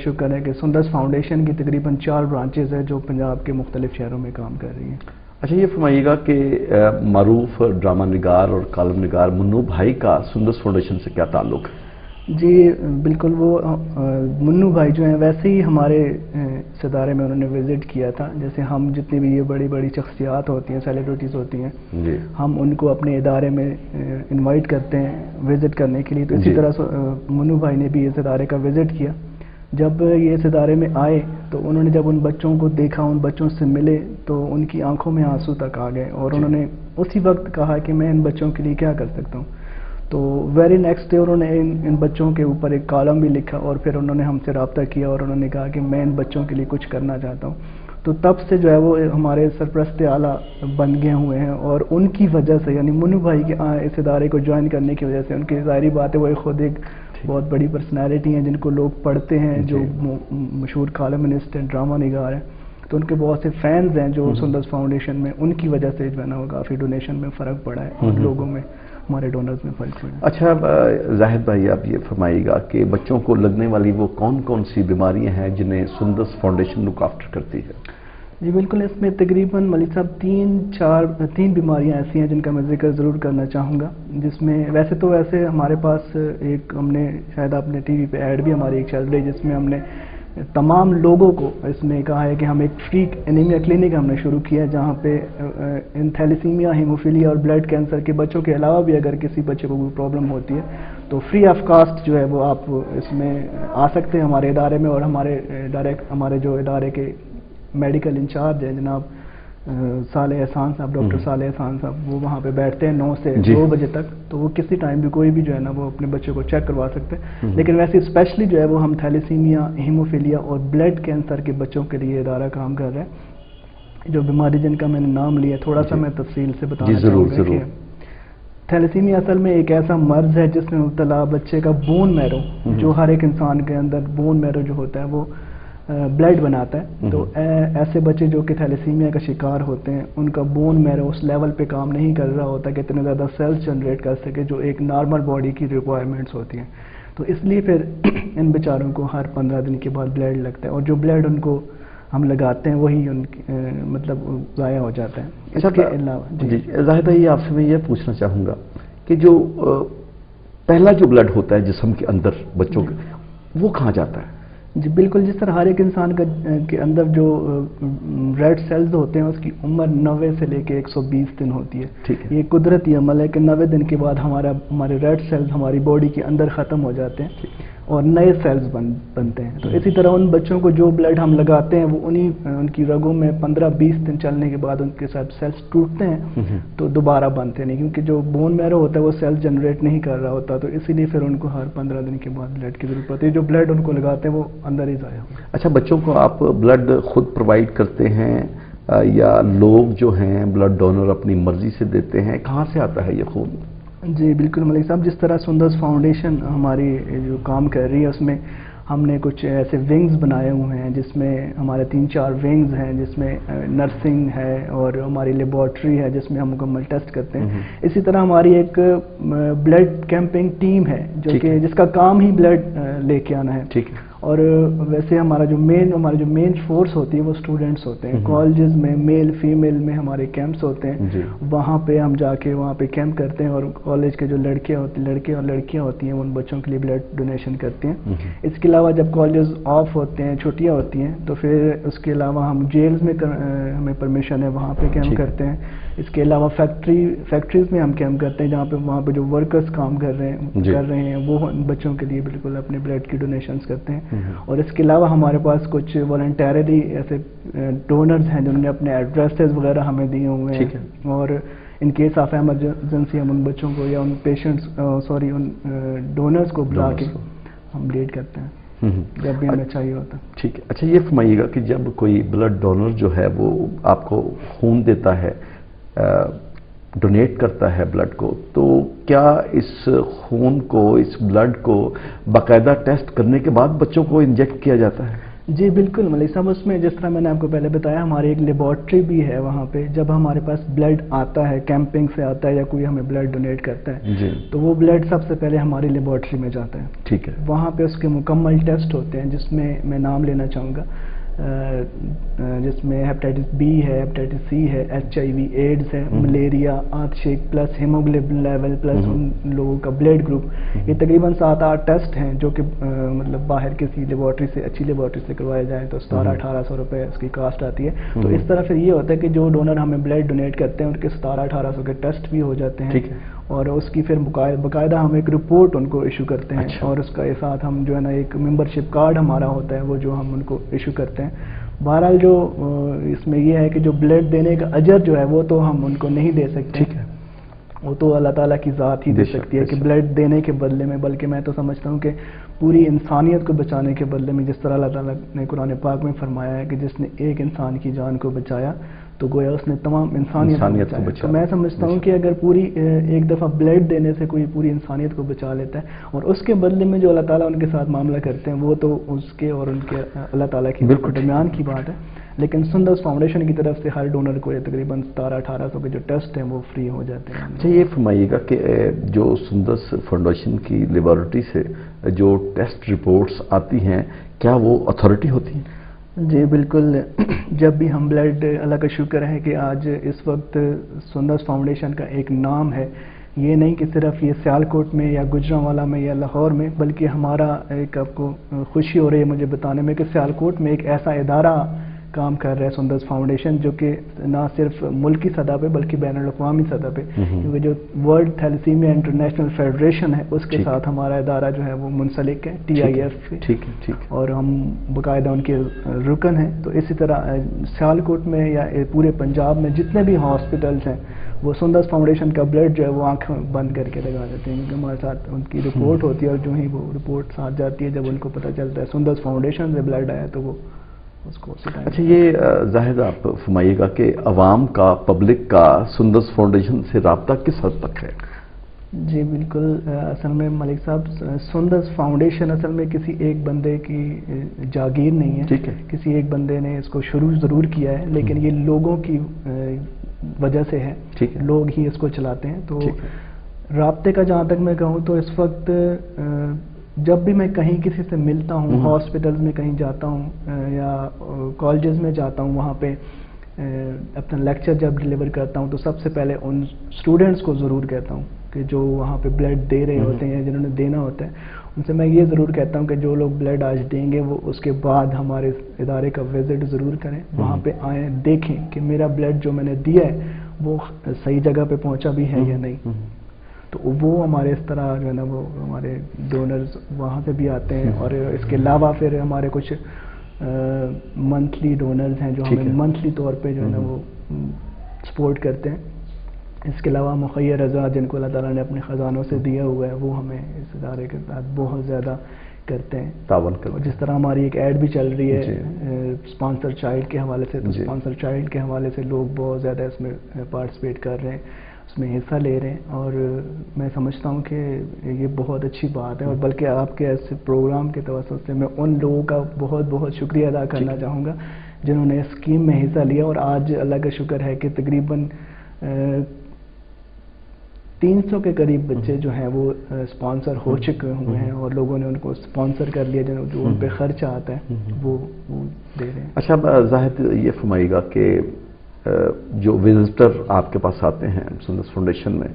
शुक्र है कि सुंदस फाउंडेशन की तकरीबन 4 ब्रांचेज़ है जो पंजाब के मुख्तलिफ शहरों में काम कर रही हैं। अच्छा, ये फरमाइएगा कि मरूफ ड्रामा निगार और कॉलम निगार मुन्नू भाई का सुंदस फाउंडेशन से क्या ताल्लुक़ है? जी बिल्कुल, वो मुन्नू भाई जो हैं वैसे ही हमारे इस इदारे में उन्होंने विज़िट किया था। जैसे हम जितनी भी ये बड़ी बड़ी शख्सियात होती हैं, सेलिब्रिटीज़ होती हैं जी, हम उनको अपने इदारे में इनवाइट करते हैं विज़िट करने के लिए। तो इसी तरह मुन्नू भाई ने भी इस इदारे का विज़िट किया। जब ये इस इदारे में आए तो उन्होंने जब उन बच्चों को देखा, उन बच्चों से मिले, तो उनकी आंखों में आंसू तक आ गए और उन्होंने उसी वक्त कहा कि मैं इन बच्चों के लिए क्या कर सकता हूँ। तो वेरी नेक्स्ट डे उन्होंने इन बच्चों के ऊपर एक कॉलम भी लिखा और फिर उन्होंने हमसे रब्ता किया और उन्होंने कहा कि मैं इन बच्चों के लिए कुछ करना चाहता हूँ। तो तब से जो है वो हमारे सरपरस्त आला बन गए हुए हैं और उनकी वजह से, यानी मुन्नू भाई के इस इदारे को ज्वाइन करने की वजह से, उनकी ज़ाहिरी बात है वो खुद एक बहुत बड़ी पर्सनैलिटी हैं जिनको लोग पढ़ते हैं, जो मशहूर कॉलमनिस्ट हैं, ड्रामा निगार हैं। तो उनके बहुत से फैंस हैं जो सुंदस फाउंडेशन में, उनकी वजह से जो है ना वो काफ़ी डोनेशन में फ़र्क पड़ा है और लोगों में, हमारे डोनर्स में फ़र्क पड़ा है। अच्छा जाहिद भाई, आप ये फरमाइएगा कि बच्चों को लगने वाली वो कौन कौन सी बीमारियां हैं जिन्हें सुंदस फाउंडेशन लुक आफ्टर करती है? जी बिल्कुल, इसमें तकरीबन मलिक साहब 3 बीमारियां ऐसी हैं जिनका मैं जिक्र ज़रूर करना चाहूँगा। जिसमें वैसे हमारे पास एक, हमने शायद आपने टीवी पे ऐड भी हमारी एक चल रही है जिसमें हमने तमाम लोगों को इसमें कहा है कि हम एक फ्री एनीमिया क्लिनिक हमने शुरू किया है, जहाँ पे इन थैलेसीमिया, हीमोफीलिया और ब्लड कैंसर के बच्चों के अलावा भी अगर किसी बच्चे को कोई प्रॉब्लम होती है तो फ्री ऑफ कास्ट जो है वो आप इसमें आ सकते हैं हमारे इदारे में। और हमारे जो इदारे के मेडिकल इंचार्ज हैं जनाब साले एहसान साहब, डॉक्टर साले एहसान साहब, वो वहाँ पे बैठते हैं 9 से 2 बजे तक। तो वो किसी टाइम भी कोई भी जो है ना वो अपने बच्चों को चेक करवा सकते हैं। लेकिन वैसे स्पेशली जो है वो हम थैलेसीमिया, हीमोफीलिया और ब्लड कैंसर के बच्चों के लिए इदारा काम कर रहे हैं। जो बीमारी जिनका मैंने नाम लिया, थोड़ा सा मैं तफसील से बताना चाहूँगा कि थैलेसीमिया असल में एक ऐसा मर्ज है जिसमें मुब्तला बच्चे का बोन मैरो, जो हर एक इंसान के अंदर बोन मैरो जो होता है वो ब्लड बनाता है। तो ऐसे बच्चे जो कि थैलेसीमिया का शिकार होते हैं, उनका बोन मैरो उस लेवल पे काम नहीं कर रहा होता कि इतने ज़्यादा सेल्स जनरेट कर सके जो एक नॉर्मल बॉडी की रिक्वायरमेंट्स होती हैं। तो इसलिए फिर इन बेचारों को हर 15 दिन के बाद ब्लड लगता है और जो ब्लड उनको हम लगाते हैं वही उनकी मतलब ज़ाया हो जाता है। इसके अलावा जी जाहिद भाई, आपसे मैं ये पूछना चाहूँगा कि जो पहला जो ब्लड होता है जिस्म के अंदर बच्चों का, वो कहाँ जाता है? जी बिल्कुल, जिस तरह हर एक इंसान के अंदर जो रेड सेल्स होते हैं उसकी उम्र 90 से लेके 120 दिन होती है। ये कुदरती अमल है कि 90 दिन के बाद हमारे रेड सेल्स हमारी बॉडी के अंदर ख़त्म हो जाते हैं और नए सेल्स बनते हैं। तो इसी तरह उन बच्चों को जो ब्लड हम लगाते हैं वो उनकी रगों में 15-20 दिन चलने के बाद उनके साथ सेल्स टूटते हैं तो दोबारा बनते नहीं, क्योंकि जो बोन मैरो होता है वो सेल्स जनरेट नहीं कर रहा होता। तो इसीलिए फिर उनको हर 15 दिन के बाद ब्लड की जरूरत पड़ती है। जो ब्लड उनको लगाते हैं वो अंदर ही ज़ाया होता है। अच्छा, बच्चों को आप ब्लड खुद प्रोवाइड करते हैं या लोग जो हैं ब्लड डोनर अपनी मर्जी से देते हैं? कहाँ से आता है ये खून? जी बिल्कुल मलिक साहब, जिस तरह सुंदस फाउंडेशन हमारी जो काम कर रही है उसमें हमने कुछ ऐसे विंग्स बनाए हुए हैं जिसमें हमारे 3-4 विंग्स हैं, जिसमें नर्सिंग है और हमारी लेबॉर्ट्री है जिसमें हम मुकम्मल टेस्ट करते हैं। इसी तरह हमारी एक ब्लड कैंपिंग टीम है जो कि जिसका काम ही ब्लड लेके आना है। ठीक है। और वैसे हमारी जो मेन फोर्स होती है वो स्टूडेंट्स होते हैं। कॉलेजेस में मेल फीमेल में हमारे कैंप्स होते हैं, वहाँ पे हम जाके वहाँ पे कैंप करते हैं और कॉलेज के जो लड़के और लड़कियाँ होती हैं उन बच्चों के लिए ब्लड डोनेशन करते हैं। इसके अलावा जब कॉलेज ऑफ होते हैं, छुट्टियाँ होती हैं, तो फिर उसके अलावा हम जेल्स में हमें परमिशन है वहाँ पे कैंप करते हैं। इसके अलावा फैक्ट्रीज में हम कैंप करते हैं जहाँ पे वहाँ पे जो वर्कर्स काम कर रहे हैं वो बच्चों के लिए बिल्कुल अपने ब्लड की डोनेशंस करते हैं। और इसके अलावा हमारे पास कुछ वॉलंटरली ऐसे डोनर्स हैं जिन्होंने अपने एड्रेसेस वगैरह हमें दिए हुए हैं और इन केस ऑफ एमरजेंसी हम उन बच्चों को या उन उन डोनर्स को बुला के हम ब्लीड करते हैं जब भी हमें चाहिए होता है। ठीक है। अच्छा, ये फरमाइएगा कि जब कोई ब्लड डोनर जो है वो आपको खून देता है, डोनेट करता है ब्लड को, तो क्या इस खून को, इस ब्लड को बाकायदा टेस्ट करने के बाद बच्चों को इंजेक्ट किया जाता है? جی بالکل ملک صاحب، اس میں جس طرح میں نے آپ کو پہلے بتایا ہماری ایک لیبارٹری بھی ہے وہاں پہ. جب ہمارے پاس بلڈ آتا ہے کیمپنگ سے آتا ہے یا کوئی ہمیں بلڈ ڈونیٹ کرتا ہے جی تو وہ بلڈ سب سے پہلے ہماری لیبارٹری میں جاتا ہے. ٹھیک ہے. وہاں پہ اس کے مکمل ٹیسٹ ہوتے ہیں جس میں نام لینا چاہوں گا، جس میں ہیپاٹائٹس بی ہے، ہیپاٹائٹس سی ہے، HIV ایڈز ہے، ملیریا، آنتشیک پلس ہیموگلوبن لیول پلس ان لوگوں کا بلڈ گروپ. یہ تقریباً 7-8 ٹیسٹ ہیں جو کہ مطلب باہر کسی لیبارٹری سے، اچھی لیبارٹری سے کروائے جائیں تو 1700-1800 روپے اس کی کاسٹ آتی ہے. تو اس طرح پھر یہ ہوتا ہے کہ جو ڈونر ہمیں بلڈ ڈونیٹ کرتے ہیں ان کے 1700-1800 کے ٹیسٹ بھی ہو جاتے ہیں، اور اس کی پھر باقاعدہ ہم ایک رپورٹ ان کو ایشو کرتے ہیں. اور اس کے ساتھ ہم جو ہے نا ایک ممبرشپ کارڈ ہمارا ہوتا ہے وہ جو ہم ان کو ایشو کرتے ہیں. بہرحال جو اس میں یہ ہے کہ جو بلڈ دینے کا اجر جو ہے وہ تو ہم ان کو نہیں دے سکتے، ٹھیک ہے، وہ تو اللہ تعالیٰ کی ذات ہی دے سکتی ہے کہ بلڈ دینے کے بدلے میں. بلکہ میں تو سمجھتا ہوں کہ پوری انسانیت کو بچانے کے بدلے میں، جس طرح اللہ تعالیٰ نے قرآن پاک میں فرمایا ہے کہ جس نے ایک انسان کی جان کو بچایا تو گویا اس نے تمام انسانیت کو بچایا. تو میں سمجھتا ہوں کہ اگر پوری ایک دفعہ بلڈ دینے سے کوئی پوری انسانیت کو بچا لیتا ہے اور اس کے بدلے میں جو اللہ تعالیٰ ان کے ساتھ معاملہ کرتے ہیں وہ تو اس کے اور ان کے اللہ تعالیٰ کے درمیان کی بات ہے. لیکن سندس فاؤنڈیشن کی طرف سے ہر ڈونر کو یہ تقریباً 1700-1800 کے جو ٹیسٹ ہیں وہ فری ہو جاتے ہیں. اچھا یہ فرمائیے گا کہ جو سندس فاؤنڈیشن کی لیبارٹری سے جو ٹیسٹ رپورٹس آتی ہیں کیا وہ اتھارٹی ہوتی ہیں؟ جی بالکل. جب بھی ہم بلڈ، اللہ کا شکر ہے کہ آج اس وقت سندس فاؤنڈیشن کا ایک نام ہے. یہ نہیں کہ صرف یہ سیالکوٹ میں یا گجرانوالہ میں یا لاہور میں، بلکہ ہمارا ایک، آپ کو خوشی ہو رہی ہے مجھے بتانے میں کہ سیالکوٹ میں ایک ایسا ادارہ کام کر رہا ہے سندس فاؤنڈیشن جو کہ نہ صرف ملکی سطح پہ بلکہ بین الاقوامی سطح پہ، کیونکہ جو ورلڈ تھیلیسیمیا انٹرنیشنل فیڈریشن ہے اس کے ساتھ ہمارا ادارہ جو ہے وہ منسلک ہے TIF، اور ہم باقاعدہ ان کے رکن ہیں. تو اسی طرح سیالکوٹ میں یا پورے پنجاب میں جتنے بھی ہاسپٹلس ہیں وہ سندس فاؤنڈیشن کا بلڈ جو ہے وہ آنکھ بند کر کے لگا دیتے ہیں، کیونکہ ہمارے ساتھ ان کی رپورٹ ہوتی ہے اور جو ہی وہ رپورٹ ساتھ جاتی ہے جب ان کو پتہ چلتا ہے سندس فاؤنڈیشن سے بلڈ آیا تو وہ اس کو اسی ٹائم. اچھا یہ زاہد آپ فرمائیے گا کہ عوام کا، پبلک کا سندس فاؤنڈیشن سے رابطہ کس حد تک ہے؟ جی بالکل. اصل میں ملک صاحب سندس فاؤنڈیشن اصل میں کسی ایک بندے کی جاگیر نہیں ہے. ٹھیک ہے. کسی ایک بندے نے اس کو شروع ضرور کیا ہے لیکن یہ لوگوں کی وجہ سے ہے. ٹھیک ہے. لوگ ہی اس کو چلاتے ہیں. تو رابطے کا جہاں تک میں کہوں تو اس وقت جب بھی میں کہیں کسی سے ملتا ہوں، ہاسپٹلز میں کہیں جاتا ہوں یا کالجز میں جاتا ہوں، وہاں پہ اپنا لیکچر جب ڈیلیور کرتا ہوں تو سب سے پہلے ان اسٹوڈنٹس کو ضرور کہتا ہوں کہ جو وہاں پہ بلڈ دے رہے ہوتے ہیں، جنہوں نے دینا ہوتا ہے، ان سے میں یہ ضرور کہتا ہوں کہ جو لوگ بلڈ آج دیں گے وہ اس کے بعد ہمارے ادارے کا وزٹ ضرور کریں، وہاں پہ آئیں، دیکھیں کہ میرا بلڈ جو میں نے دیا ہے وہ صحیح جگہ پہ پہنچا بھی ہے یا نہیں. تو وہ ہمارے اس طرح جو ہے نا وہ ہمارے ڈونرز وہاں سے بھی آتے ہیں. اور اس کے علاوہ پھر ہمارے کچھ منتھلی ڈونرز ہیں جو ہمیں منتھلی طور پہ جو ہے نا وہ سپورٹ کرتے ہیں. اس کے علاوہ مخیر اعضاء جن کو اللہ تعالیٰ نے اپنے خزانوں سے دیا ہوا ہے وہ ہمیں اس ادارے کے ساتھ بہت زیادہ کرتے ہیں، تعاون کرتے ہیں. جس طرح ہماری ایک ایڈ بھی چل رہی ہے اسپانسر چائلڈ کے حوالے سے، تو اسپانسر چائلڈ کے حوالے سے لوگ بہت زیادہ اس میں پارٹیسپیٹ کر رہے ہیں، اس میں حصہ لے رہے ہیں. اور میں سمجھتا ہوں کہ یہ بہت اچھی بات ہے. اور بلکہ آپ کے ایسے پروگرام کے توسط سے میں ان لوگوں کا بہت بہت شکریہ ادا کرنا چاہوں گا جنہوں نے اس اسکیم میں حصہ لیا. اور آج اللہ کا شکر ہے کہ تقریباً 300 کے قریب بچے جو ہیں وہ اسپانسر ہو چکے ہوئے ہیں اور لوگوں نے ان کو اسپانسر کر لیا، جو ان پہ خرچ آتا ہے وہ دے رہے ہیں. اچھا زاہد یہ فرمائیے گا کہ جو وزٹر آپ کے پاس آتے ہیں سندس فاؤنڈیشن میں